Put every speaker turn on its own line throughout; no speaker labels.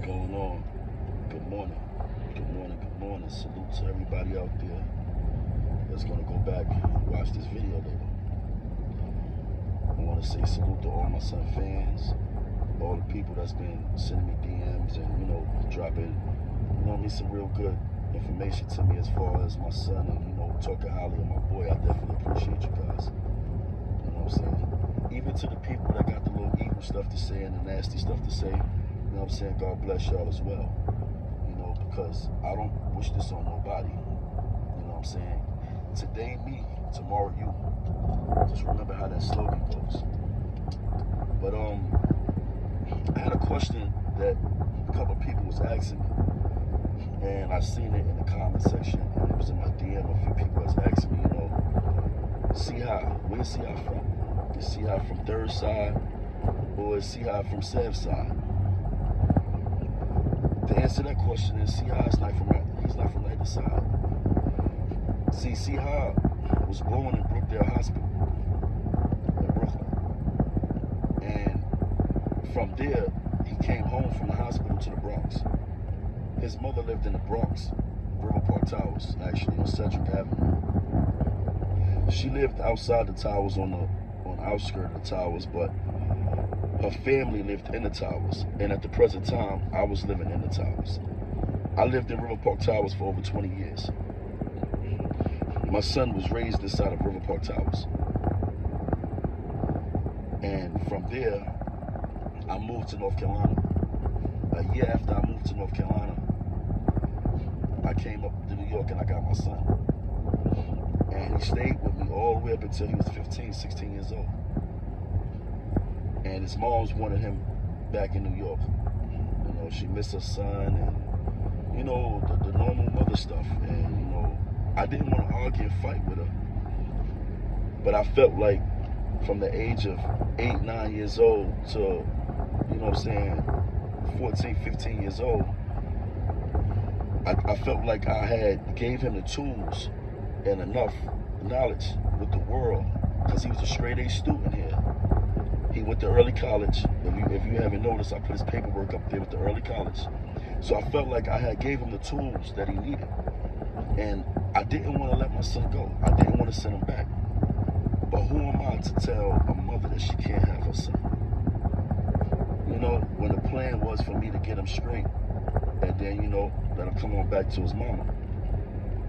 going on? Good morning. Good morning, good morning. Salute to everybody out there that's going to go back and watch this video later. I want to say salute to all my son fans, all the people that's been sending me DMs and, dropping, me some real good information to me as far as my son and, talking highly of my boy. I definitely appreciate you guys. You know what I'm saying? Even to the people that got the little evil stuff to say and the nasty stuff to say, you know what I'm saying? God bless y'all as well. Because I don't wish this on nobody. You know what I'm saying? Today me, tomorrow you. Just remember how that slogan goes. But I had a question that a couple of people was asking me, and I seen it in the comment section, and it was in my DM. A few people was asking me, where's Chii from? Is Chii from 3rdSide, or is Chii from SevSide? The answer to that question is Chii is not from either side. See, Chii was born in Brookdale Hospital in Brooklyn. And from there, he came home from the hospital to the Bronx. His mother lived in the Bronx, River Park Towers, actually, on Cedric Avenue. She lived outside the towers on the outskirts of the towers, but her family lived in the towers, and at the present time, I was living in the towers. I lived in River Park Towers for over 20 years. My son was raised inside of River Park Towers. And from there, I moved to North Carolina. A year after I moved to North Carolina, I came up to New York and I got my son. And he stayed with me all the way up until he was 15, 16 years old. And his moms wanted him back in New York. She missed her son and, the normal mother stuff. And, I didn't want to argue and fight with her. But I felt like from the age of 8, 9 years old to, 14, 15 years old, I felt like I had gave him the tools and enough knowledge with the world, because he was a straight A student here. He went to early college. If you haven't noticed, I put his paperwork up there with the early college. So I felt like I had gave him the tools that he needed. And I didn't want to let my son go. I didn't want to send him back. But who am I to tell a mother that she can't have her son? When the plan was for me to get him straight, and then, let him come on back to his mama.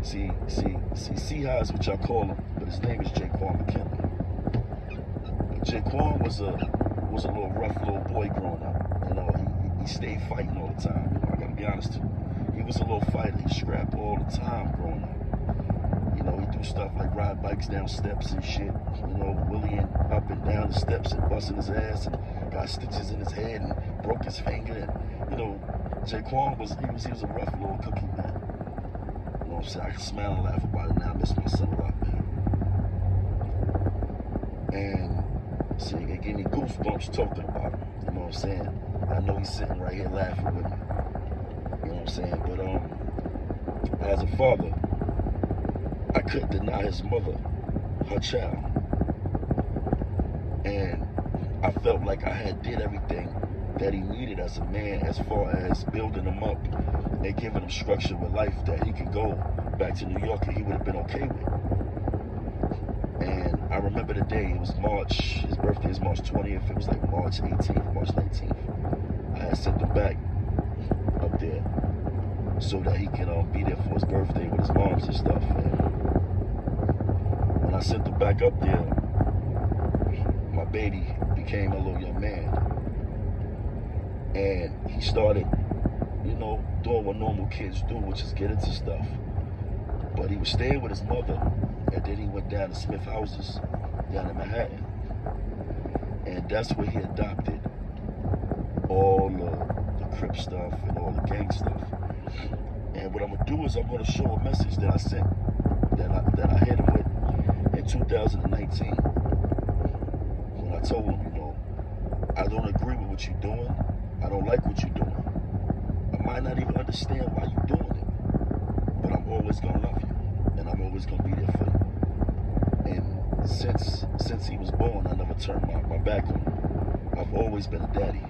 See, Chii is what y'all call him, but his name is Jaquan McKinley. Jaquan was a little rough little boy growing up. He stayed fighting all the time. I gotta be honest. He was a little fighter. He scrapped all the time growing up. He do stuff like ride bikes down steps and shit. Willieing up and down the steps and busting his ass and got stitches in his head and broke his finger. And Jaquan was a rough little cookie, man. You know what I'm saying? I can smile and laugh about it now. I miss my son a lot, man. And see, it gave me goosebumps talking about him. You know what I'm saying? I know he's sitting right here laughing with me. You know what I'm saying? But as a father, I couldn't deny his mother her child. And I felt like I had did everything that he needed as a man, as far as building him up and giving him structure with life that he could go back to New York and he would have been okay with. And I remember the day, it was March, his birthday is March 20th, it was like March 18th, March 19th. I had sent him back up there so that he can be there for his birthday with his moms and stuff. And when I sent him back up there, my baby became a little young man. And he started, doing what normal kids do, which is get into stuff. But he was staying with his mother, and then he went down to Smith Houses down in Manhattan. And that's where he adopted all the Crip stuff and all the gang stuff. And what I'm gonna do is I'm gonna show a message that I sent, that I hit him with in 2019. When I told him, I don't agree with what you're doing. I don't like what you're doing. I might not even understand why you're doing it, but I'm always gonna love you, and I'm always gonna be there for you. And since he was born, I never turned my back on him. I've always been a daddy,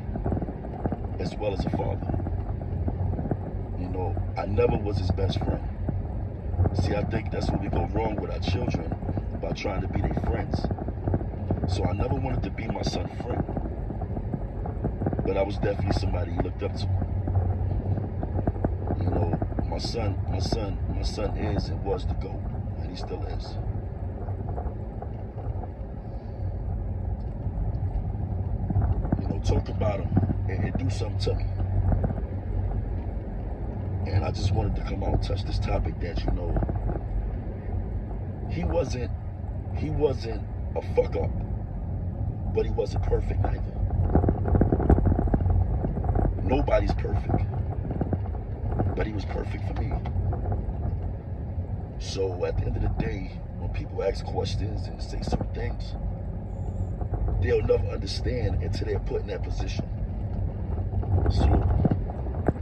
as well as a father. You know, I never was his best friend. See, I think that's where we go wrong with our children, by trying to be their friends. So I never wanted to be my son's friend, but I was definitely somebody he looked up to. You know, my son is and was the GOAT, and he still is. You know, talk about him and do something to me. And I just wanted to come out and touch this topic that, you know, he wasn't a fuck up, but he wasn't perfect neither. Nobody's perfect, but he was perfect for me. So at the end of the day, when people ask questions and say certain things, they'll never understand until they're put in that position. So